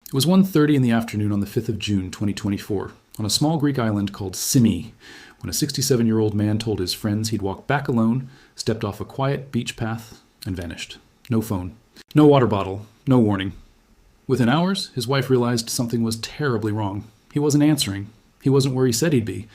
It was 1:30 in the afternoon on the 5th of June, 2024, on a small Greek island called Symi, when a 67-year-old man told his friends he'd walk back alone, stepped off a quiet beach path, and vanished. No phone. No water bottle. No warning. Within hours, his wife realized something was terribly wrong. He wasn't answering. He wasn't where he said he'd be.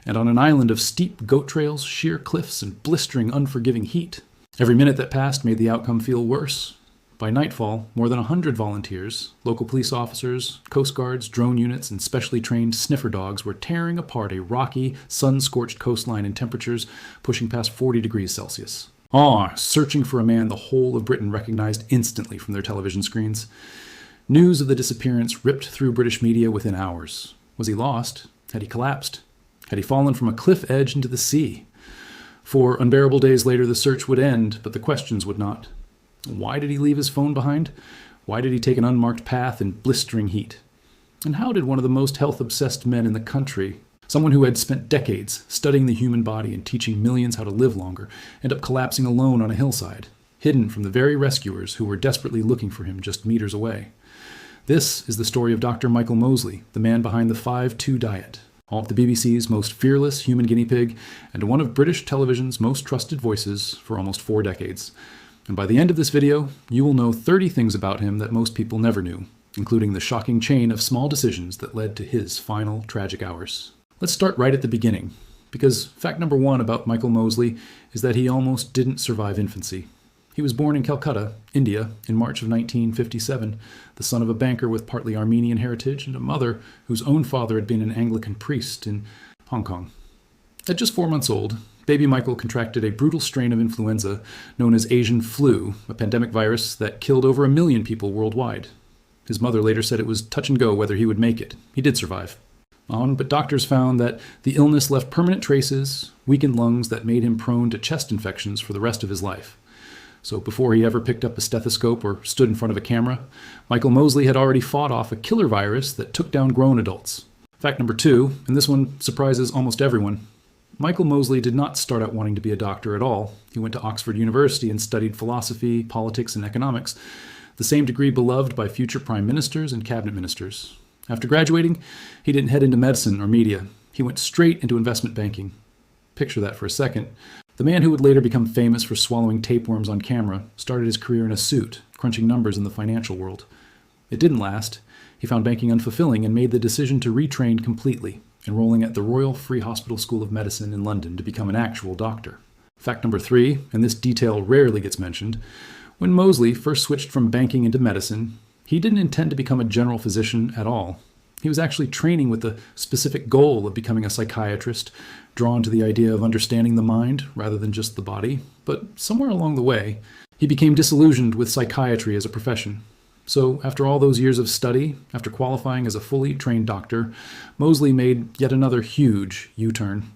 And on an island of steep goat trails, sheer cliffs, and blistering, unforgiving heat. Every minute that passed made the outcome feel worse. By nightfall, more than 100 volunteers, local police officers, coast guards, drone units, and specially trained sniffer dogs were tearing apart a rocky, sun-scorched coastline in temperatures pushing past 40 degrees Celsius. Searching for a man the whole of Britain recognized instantly from their television screens. News of the disappearance ripped through British media within hours. Was he lost? Had he collapsed? Had he fallen from a cliff edge into the sea? 4 unbearable days later, the search would end, but the questions would not. Why did he leave his phone behind? Why did he take an unmarked path in blistering heat? And how did one of the most health-obsessed men in the country, someone who had spent decades studying the human body and teaching millions how to live longer, end up collapsing alone on a hillside, hidden from the very rescuers who were desperately looking for him just meters away? This is the story of Dr. Michael Mosley, the man behind the 5-2 diet, all of the BBC's most fearless human guinea pig, and one of British television's most trusted voices for almost 4 decades. And by the end of this video, you will know 30 things about him that most people never knew, including the shocking chain of small decisions that led to his final tragic hours. Let's start right at the beginning, because fact number 1 about Michael Mosley is that he almost didn't survive infancy. He was born in Calcutta, India, in March of 1957, the son of a banker with partly Armenian heritage and a mother whose own father had been an Anglican priest in Hong Kong. At just 4 months old, baby Michael contracted a brutal strain of influenza known as Asian flu, a pandemic virus that killed over 1 million people worldwide. His mother later said it was touch and go whether he would make it. He did survive. But doctors found that the illness left permanent traces, weakened lungs that made him prone to chest infections for the rest of his life. So before he ever picked up a stethoscope or stood in front of a camera, Michael Mosley had already fought off a killer virus that took down grown adults. Fact number 2, and this one surprises almost everyone, Michael Mosley did not start out wanting to be a doctor at all. He went to Oxford University and studied philosophy, politics, and economics, the same degree beloved by future prime ministers and cabinet ministers. After graduating, he didn't head into medicine or media. He went straight into investment banking. Picture that for a second. The man who would later become famous for swallowing tapeworms on camera started his career in a suit, crunching numbers in the financial world. It didn't last. He found banking unfulfilling and made the decision to retrain completely, enrolling at the Royal Free Hospital School of Medicine in London to become an actual doctor. Fact number 3, and this detail rarely gets mentioned, when Mosley first switched from banking into medicine, he didn't intend to become a general physician at all. He was actually training with the specific goal of becoming a psychiatrist, drawn to the idea of understanding the mind rather than just the body. But somewhere along the way, he became disillusioned with psychiatry as a profession. So after all those years of study, after qualifying as a fully trained doctor, Mosley made yet another huge U-turn.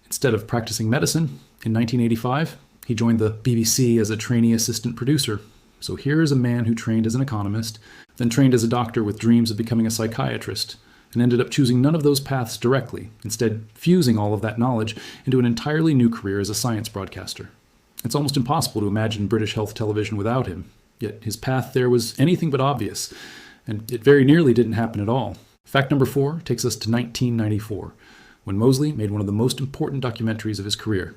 Instead of practicing medicine, in 1985, he joined the BBC as a trainee assistant producer. So here is a man who trained as an economist, then trained as a doctor with dreams of becoming a psychiatrist, and ended up choosing none of those paths directly, instead fusing all of that knowledge into an entirely new career as a science broadcaster. It's almost impossible to imagine British health television without him, yet his path there was anything but obvious, and it very nearly didn't happen at all. Fact number 4 takes us to 1994, when Mosley made one of the most important documentaries of his career,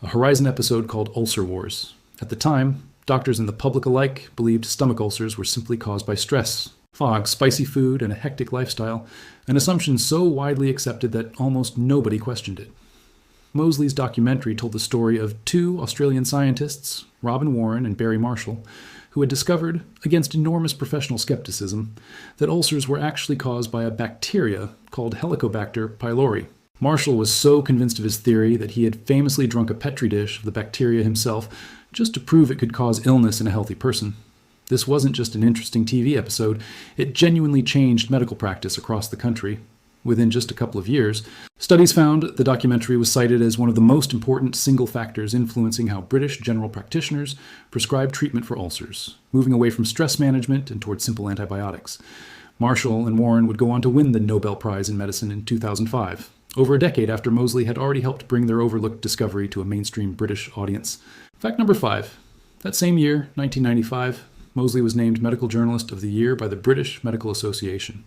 a Horizon episode called Ulcer Wars. At the time, doctors and the public alike believed stomach ulcers were simply caused by stress, fog, spicy food, and a hectic lifestyle, an assumption so widely accepted that almost nobody questioned it. Mosley's documentary told the story of 2 Australian scientists, Robin Warren and Barry Marshall, who had discovered, against enormous professional skepticism, that ulcers were actually caused by a bacteria called Helicobacter pylori. Marshall was so convinced of his theory that he had famously drunk a petri dish of the bacteria himself just to prove it could cause illness in a healthy person. This wasn't just an interesting TV episode, it genuinely changed medical practice across the country. Within just a couple of years, studies found the documentary was cited as one of the most important single factors influencing how British general practitioners prescribe treatment for ulcers, moving away from stress management and towards simple antibiotics. Marshall and Warren would go on to win the Nobel Prize in Medicine in 2005, over a decade after Mosley had already helped bring their overlooked discovery to a mainstream British audience. Fact number 5. That same year, 1995, Mosley was named Medical Journalist of the Year by the British Medical Association.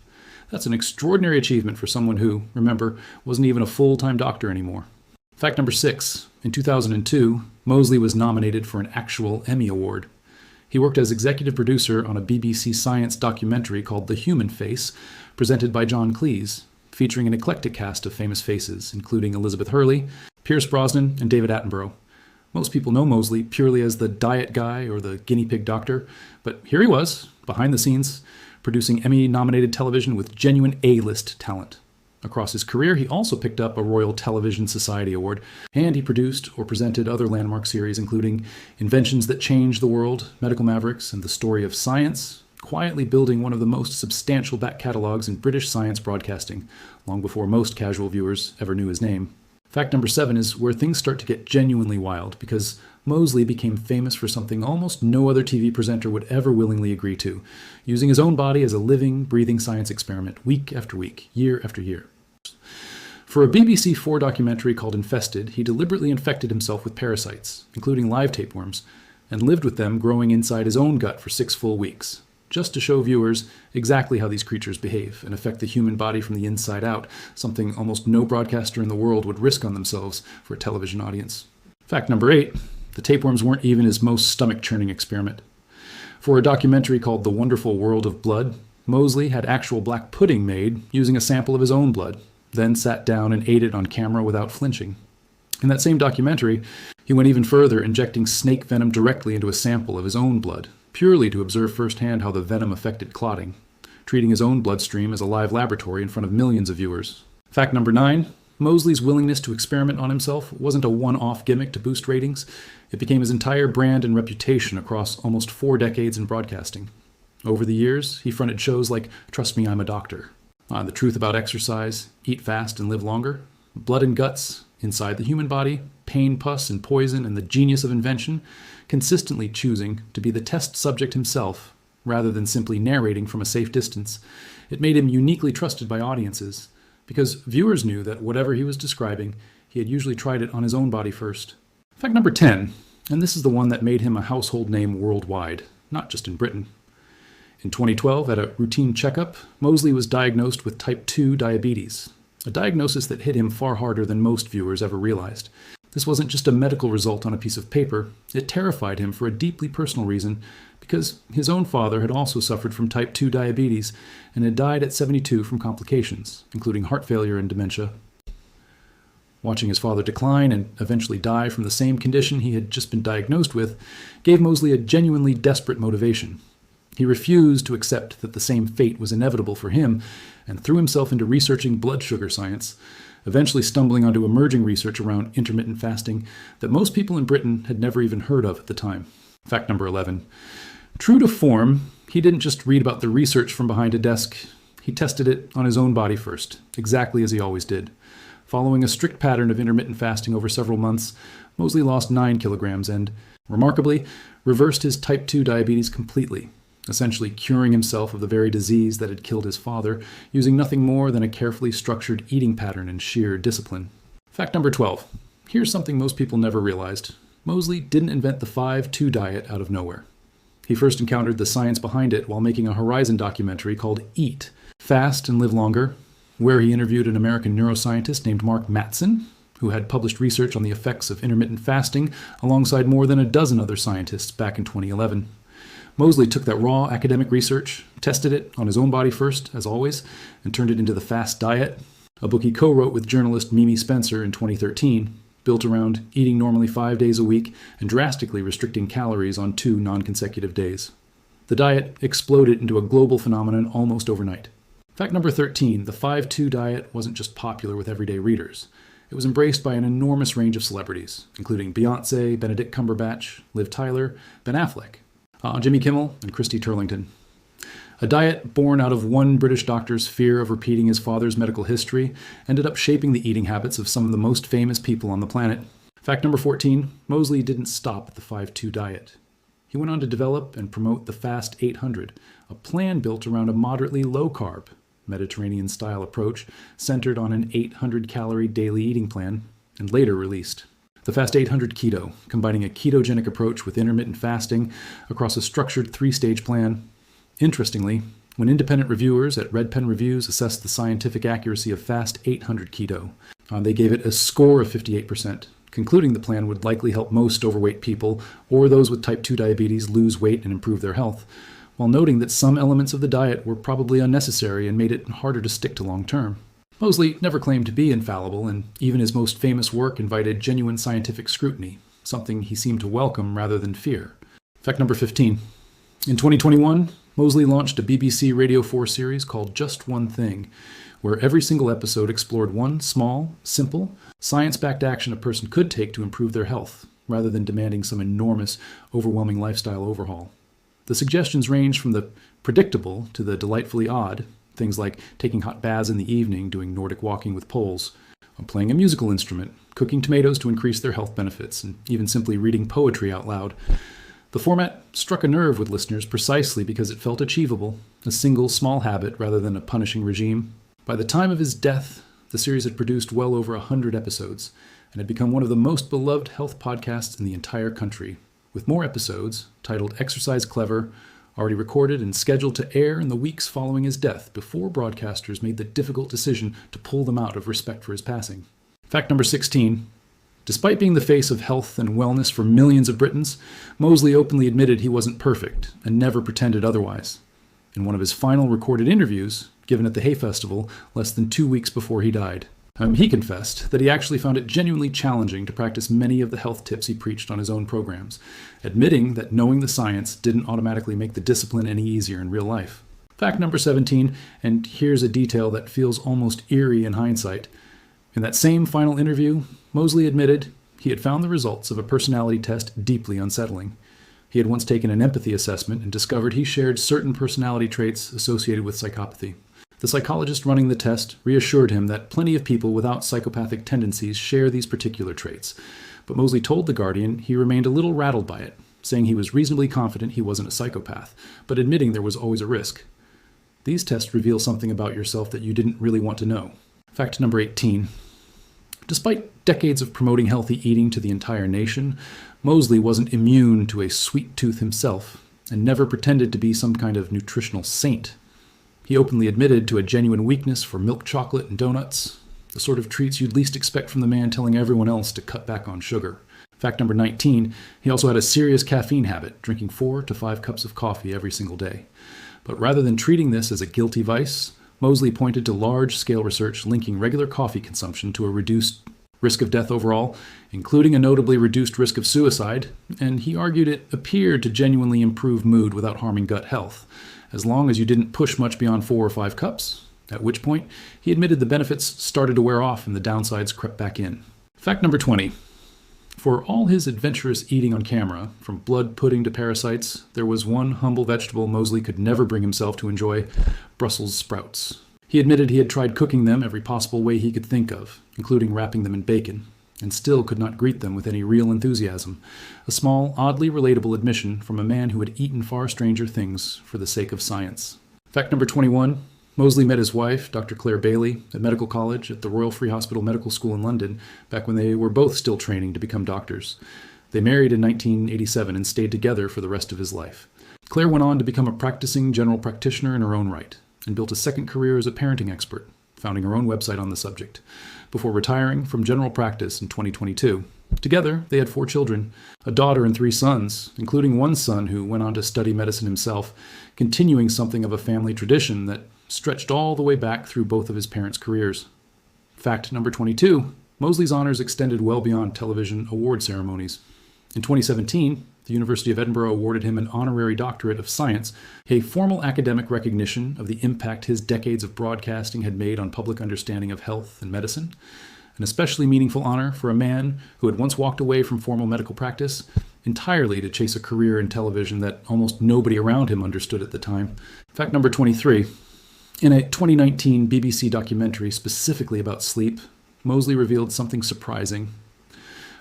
That's an extraordinary achievement for someone who, remember, wasn't even a full-time doctor anymore. Fact number 6. In 2002, Mosley was nominated for an actual Emmy Award. He worked as executive producer on a BBC Science documentary called The Human Face, presented by John Cleese, featuring an eclectic cast of famous faces, including Elizabeth Hurley, Pierce Brosnan, and David Attenborough. Most people know Mosley purely as the diet guy or the guinea pig doctor, but here he was, behind the scenes, producing Emmy-nominated television with genuine A-list talent. Across his career, he also picked up a Royal Television Society Award, and he produced or presented other landmark series, including Inventions That Changed the World, Medical Mavericks, and The Story of Science, quietly building one of the most substantial back catalogs in British science broadcasting, long before most casual viewers ever knew his name. Fact number 7 is where things start to get genuinely wild, because Mosley became famous for something almost no other TV presenter would ever willingly agree to, using his own body as a living, breathing science experiment week after week, year after year. For a BBC 4 documentary called Infested, he deliberately infected himself with parasites, including live tapeworms, and lived with them growing inside his own gut for 6 full weeks, just to show viewers exactly how these creatures behave and affect the human body from the inside out, something almost no broadcaster in the world would risk on themselves for a television audience. Fact number 8, the tapeworms weren't even his most stomach-churning experiment. For a documentary called The Wonderful World of Blood, Mosley had actual black pudding made using a sample of his own blood, then sat down and ate it on camera without flinching. In that same documentary, he went even further, injecting snake venom directly into a sample of his own blood, purely to observe firsthand how the venom affected clotting, treating his own bloodstream as a live laboratory in front of millions of viewers. Fact number 9, Mosley's willingness to experiment on himself wasn't a one-off gimmick to boost ratings. It became his entire brand and reputation across almost 4 decades in broadcasting. Over the years, he fronted shows like Trust Me, I'm a Doctor, The Truth About Exercise, Eat Fast and Live Longer, Blood and Guts, Inside the Human Body, Pain, Pus and Poison, and the Genius of Invention, consistently choosing to be the test subject himself rather than simply narrating from a safe distance. It made him uniquely trusted by audiences, because viewers knew that whatever he was describing, he had usually tried it on his own body first. Fact number 10, and this is the one that made him a household name worldwide, not just in Britain. In 2012, at a routine checkup, Mosley was diagnosed with type 2 diabetes, a diagnosis that hit him far harder than most viewers ever realized. This wasn't just a medical result on a piece of paper. It terrified him for a deeply personal reason, because his own father had also suffered from type 2 diabetes and had died at 72 from complications, including heart failure and dementia. Watching his father decline and eventually die from the same condition he had just been diagnosed with gave Mosley a genuinely desperate motivation. He refused to accept that the same fate was inevitable for him and threw himself into researching blood sugar science, eventually stumbling onto emerging research around intermittent fasting that most people in Britain had never even heard of at the time. Fact number 11. True to form, he didn't just read about the research from behind a desk. He tested it on his own body first, exactly as he always did. Following a strict pattern of intermittent fasting over several months, Mosley lost 9 kilograms and, remarkably, reversed his type 2 diabetes completely, essentially curing himself of the very disease that had killed his father, using nothing more than a carefully structured eating pattern and sheer discipline. Fact number 12. Here's something most people never realized. Mosley didn't invent the 5-2 diet out of nowhere. He first encountered the science behind it while making a Horizon documentary called Eat, Fast and Live Longer, where he interviewed an American neuroscientist named Mark Mattson, who had published research on the effects of intermittent fasting alongside more than a dozen other scientists back in 2011. Mosley took that raw academic research, tested it on his own body first, as always, and turned it into The Fast Diet, a book he co-wrote with journalist Mimi Spencer in 2013, built around eating normally 5 days a week and drastically restricting calories on 2 non-consecutive days. The diet exploded into a global phenomenon almost overnight. Fact number 13, the 5-2 diet wasn't just popular with everyday readers. It was embraced by an enormous range of celebrities, including Beyoncé, Benedict Cumberbatch, Liv Tyler, Ben Affleck, Jimmy Kimmel, and Christy Turlington. A diet born out of one British doctor's fear of repeating his father's medical history ended up shaping the eating habits of some of the most famous people on the planet. Fact number 14, Mosley didn't stop at the 5-2 diet. He went on to develop and promote the Fast 800, a plan built around a moderately low-carb, Mediterranean-style approach centered on an 800-calorie daily eating plan, and later released. The Fast 800 Keto, combining a ketogenic approach with intermittent fasting across a structured 3-stage plan. Interestingly, when independent reviewers at Red Pen Reviews assessed the scientific accuracy of Fast 800 Keto, they gave it a score of 58%, concluding the plan would likely help most overweight people or those with type 2 diabetes lose weight and improve their health, while noting that some elements of the diet were probably unnecessary and made it harder to stick to long term. Mosley never claimed to be infallible, and even his most famous work invited genuine scientific scrutiny, something he seemed to welcome rather than fear. Fact number 15. In 2021, Mosley launched a BBC Radio 4 series called Just One Thing, where every single episode explored one small, simple, science-backed action a person could take to improve their health, rather than demanding some enormous, overwhelming lifestyle overhaul. The suggestions range from the predictable to the delightfully odd, things like taking hot baths in the evening, doing Nordic walking with poles, playing a musical instrument, cooking tomatoes to increase their health benefits, and even simply reading poetry out loud. The format struck a nerve with listeners precisely because it felt achievable, a single small habit rather than a punishing regime. By the time of his death, the series had produced well over 100 episodes and had become one of the most beloved health podcasts in the entire country, with more episodes, titled Exercise Clever, already recorded and scheduled to air in the weeks following his death before broadcasters made the difficult decision to pull them out of respect for his passing. Fact number 16. Despite being the face of health and wellness for millions of Britons, Mosley openly admitted he wasn't perfect and never pretended otherwise. In one of his final recorded interviews, given at the Hay Festival less than 2 weeks before he died, he confessed that he actually found it genuinely challenging to practice many of the health tips he preached on his own programs, admitting that knowing the science didn't automatically make the discipline any easier in real life. Fact number 17, and here's a detail that feels almost eerie in hindsight. In that same final interview, Mosley admitted he had found the results of a personality test deeply unsettling. He had once taken an empathy assessment and discovered he shared certain personality traits associated with psychopathy. The psychologist running the test reassured him that plenty of people without psychopathic tendencies share these particular traits, but Mosley told The Guardian he remained a little rattled by it, saying he was reasonably confident he wasn't a psychopath, but admitting there was always a risk. These tests reveal something about yourself that you didn't really want to know. Fact number 18. Despite decades of promoting healthy eating to the entire nation, Mosley wasn't immune to a sweet tooth himself and never pretended to be some kind of nutritional saint. He openly admitted to a genuine weakness for milk chocolate and donuts, the sort of treats you'd least expect from the man telling everyone else to cut back on sugar. Fact number 19, he also had a serious caffeine habit, drinking 4 to 5 cups of coffee every single day. But rather than treating this as a guilty vice, Mosley pointed to large-scale research linking regular coffee consumption to a reduced risk of death overall, including a notably reduced risk of suicide, and he argued it appeared to genuinely improve mood without harming gut health, as long as you didn't push much beyond 4 or 5 cups, at which point he admitted the benefits started to wear off and the downsides crept back in. Fact number 20. For all his adventurous eating on camera, from blood pudding to parasites, there was one humble vegetable Mosley could never bring himself to enjoy: Brussels sprouts. He admitted he had tried cooking them every possible way he could think of, including wrapping them in bacon, and still could not greet them with any real enthusiasm, a small, oddly relatable admission from a man who had eaten far stranger things for the sake of science. Fact number 21. Mosley met his wife, Dr. Claire Bailey, at medical college at the Royal Free Hospital Medical School in London, back when they were both still training to become doctors. They married in 1987 and stayed together for the rest of his life. Claire went on to become a practicing general practitioner in her own right, and built a second career as a parenting expert, founding her own website on the subject, before retiring from general practice in 2022. Together, they had 4 children, a daughter and 3 sons, including one son who went on to study medicine himself, continuing something of a family tradition that stretched all the way back through both of his parents' careers. Fact number 22. Mosley's honors extended well beyond television award ceremonies. In 2017, the University of Edinburgh awarded him an honorary doctorate of science, a formal academic recognition of the impact his decades of broadcasting had made on public understanding of health and medicine. An especially meaningful honor for a man who had once walked away from formal medical practice entirely to chase a career in television that almost nobody around him understood at the time. Fact number 23. In a 2019 BBC documentary specifically about sleep, Mosley revealed something surprising.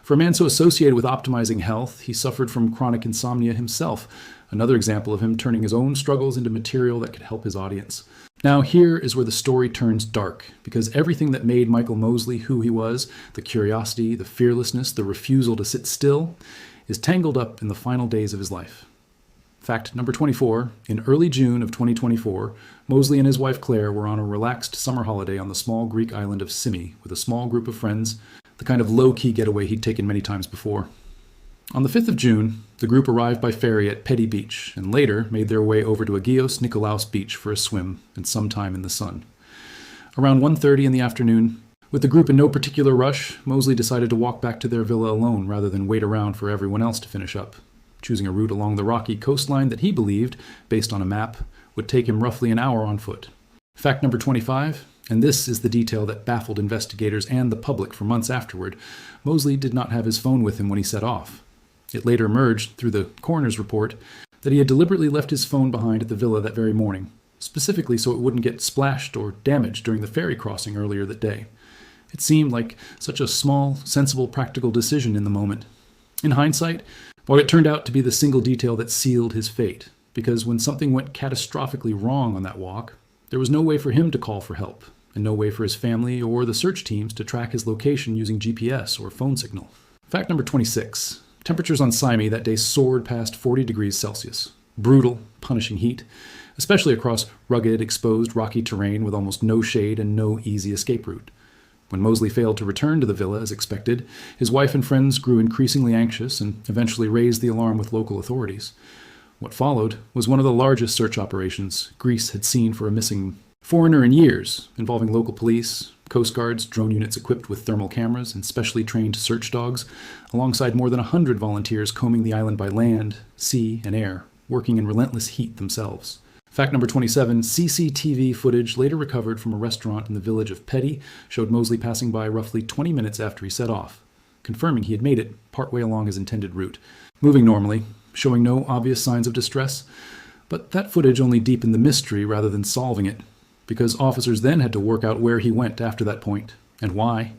For a man so associated with optimizing health, he suffered from chronic insomnia himself, Another example of him turning his own struggles into material that could help his audience. Now, here is where the story turns dark, because everything that made Michael Mosley who he was, the curiosity, the fearlessness, the refusal to sit still, is tangled up in the final days of his life. Fact number 24, in early June of 2024, Mosley and his wife Claire were on a relaxed summer holiday on the small Greek island of Symi with a small group of friends, the kind of low-key getaway he'd taken many times before. On the 5th of June, the group arrived by ferry at Petty Beach and later made their way over to Agios Nikolaos Beach for a swim and some time in the sun. Around 1:30 in the afternoon, with the group in no particular rush, Mosley decided to walk back to their villa alone rather than wait around for everyone else to finish up, choosing a route along the rocky coastline that he believed, based on a map, would take him roughly an hour on foot. Fact number 25, and this is the detail that baffled investigators and the public for months afterward, Mosley did not have his phone with him when he set off. It later emerged, through the coroner's report, that he had deliberately left his phone behind at the villa that very morning, specifically so it wouldn't get splashed or damaged during the ferry crossing earlier that day. It seemed like such a small, sensible, practical decision in the moment. In hindsight, well, it turned out to be the single detail that sealed his fate, because when something went catastrophically wrong on that walk, there was no way for him to call for help, and no way for his family or the search teams to track his location using GPS or phone signal. Fact number 26. Temperatures on Symi that day soared past 40 degrees Celsius. Brutal, punishing heat, especially across rugged, exposed, rocky terrain with almost no shade and no easy escape route. When Mosley failed to return to the villa as expected, his wife and friends grew increasingly anxious and eventually raised the alarm with local authorities. What followed was one of the largest search operations Greece had seen for a missing foreigner in years, involving local police, Coast Guards, drone units equipped with thermal cameras, and specially trained search dogs, alongside more than 100 volunteers combing the island by land, sea, and air, working in relentless heat themselves. Fact number 27, CCTV footage later recovered from a restaurant in the village of Petty showed Mosley passing by roughly 20 minutes after he set off, confirming he had made it partway along his intended route, moving normally, showing no obvious signs of distress. But that footage only deepened the mystery rather than solving it, because officers then had to work out where he went after that point, and why.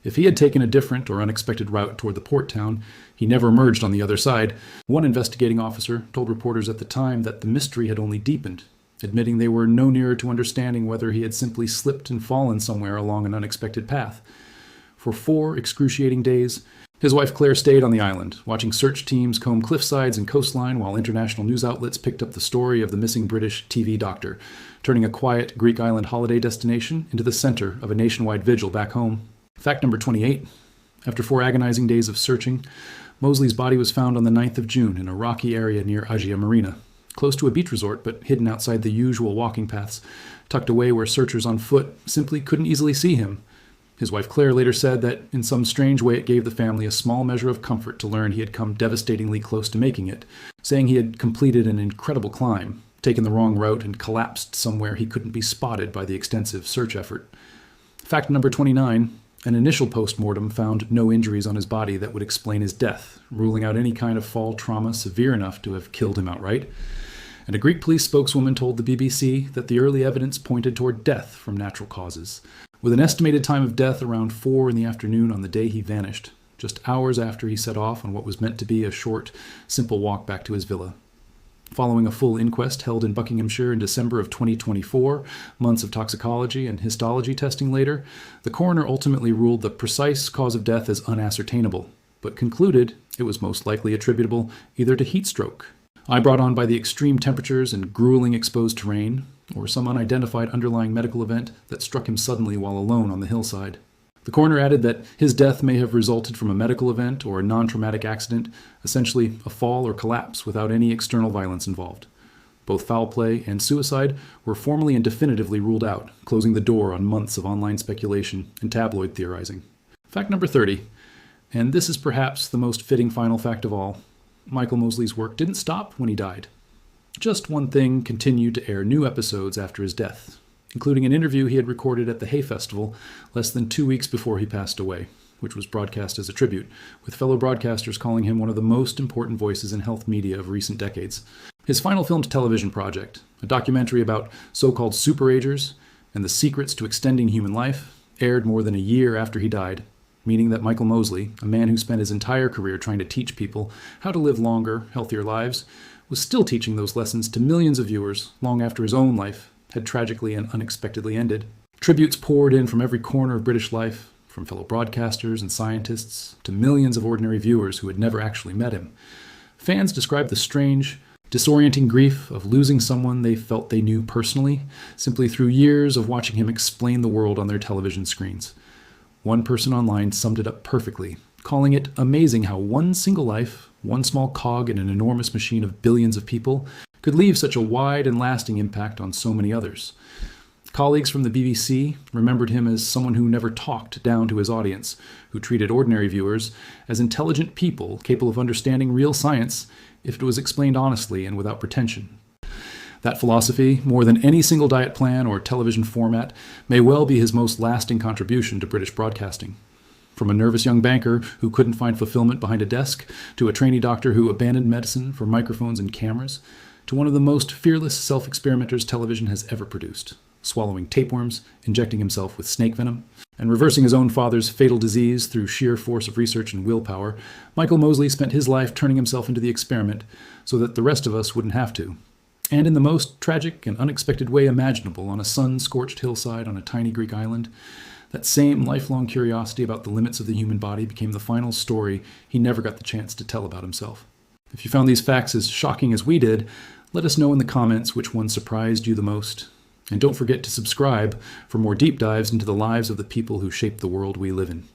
If he had taken a different or unexpected route toward the port town, he never emerged on the other side. One investigating officer told reporters at the time that the mystery had only deepened, admitting they were no nearer to understanding whether he had simply slipped and fallen somewhere along an unexpected path. For 4 excruciating days, his wife Claire stayed on the island, watching search teams comb cliffsides and coastline while international news outlets picked up the story of the missing British TV doctor, turning a quiet Greek island holiday destination into the center of a nationwide vigil back home. Fact number 28. After 4 agonizing days of searching, Mosley's body was found on the 9th of June in a rocky area near Agia Marina, close to a beach resort but hidden outside the usual walking paths, tucked away where searchers on foot simply couldn't easily see him. His wife Claire later said that in some strange way it gave the family a small measure of comfort to learn he had come devastatingly close to making it, saying he had completed an incredible climb, taken the wrong route, and collapsed somewhere he couldn't be spotted by the extensive search effort. Fact number 29. An initial post-mortem found no injuries on his body that would explain his death, ruling out any kind of fall trauma severe enough to have killed him outright. And a Greek police spokeswoman told the BBC that the early evidence pointed toward death from natural causes, with an estimated time of death around 4 in the afternoon on the day he vanished, just hours after he set off on what was meant to be a short, simple walk back to his villa. Following a full inquest held in Buckinghamshire in December of 2024, months of toxicology and histology testing later, the coroner ultimately ruled the precise cause of death as unascertainable, but concluded it was most likely attributable either to heat stroke, brought on by the extreme temperatures and grueling exposed terrain, or some unidentified underlying medical event that struck him suddenly while alone on the hillside. The coroner added that his death may have resulted from a medical event or a non-traumatic accident, essentially a fall or collapse without any external violence involved. Both foul play and suicide were formally and definitively ruled out, closing the door on months of online speculation and tabloid theorizing. Fact number 30, and this is perhaps the most fitting final fact of all. Michael Mosley's work didn't stop when he died. Just one thing continued to air new episodes after his death, including an interview he had recorded at the Hay Festival less than 2 weeks before he passed away, which was broadcast as a tribute, with fellow broadcasters calling him one of the most important voices in health media of recent decades. His final filmed television project, a documentary about so-called superagers and the secrets to extending human life, aired more than a year after he died, meaning that Michael Mosley, a man who spent his entire career trying to teach people how to live longer, healthier lives, was still teaching those lessons to millions of viewers long after his own life had tragically and unexpectedly ended. Tributes poured in from every corner of British life, from fellow broadcasters and scientists to millions of ordinary viewers who had never actually met him. Fans described the strange, disorienting grief of losing someone they felt they knew personally, simply through years of watching him explain the world on their television screens. One person online summed it up perfectly, calling it amazing how one single life, one small cog in an enormous machine of billions of people, could leave such a wide and lasting impact on so many others. Colleagues from the BBC remembered him as someone who never talked down to his audience, who treated ordinary viewers as intelligent people capable of understanding real science if it was explained honestly and without pretension. That philosophy, more than any single diet plan or television format, may well be his most lasting contribution to British broadcasting. From a nervous young banker who couldn't find fulfillment behind a desk, to a trainee doctor who abandoned medicine for microphones and cameras, to one of the most fearless self-experimenters television has ever produced, swallowing tapeworms, injecting himself with snake venom, and reversing his own father's fatal disease through sheer force of research and willpower, Michael Mosley spent his life turning himself into the experiment so that the rest of us wouldn't have to. And in the most tragic and unexpected way imaginable, on a sun-scorched hillside on a tiny Greek island, that same lifelong curiosity about the limits of the human body became the final story he never got the chance to tell about himself. If you found these facts as shocking as we did, let us know in the comments which one surprised you the most. And don't forget to subscribe for more deep dives into the lives of the people who shape the world we live in.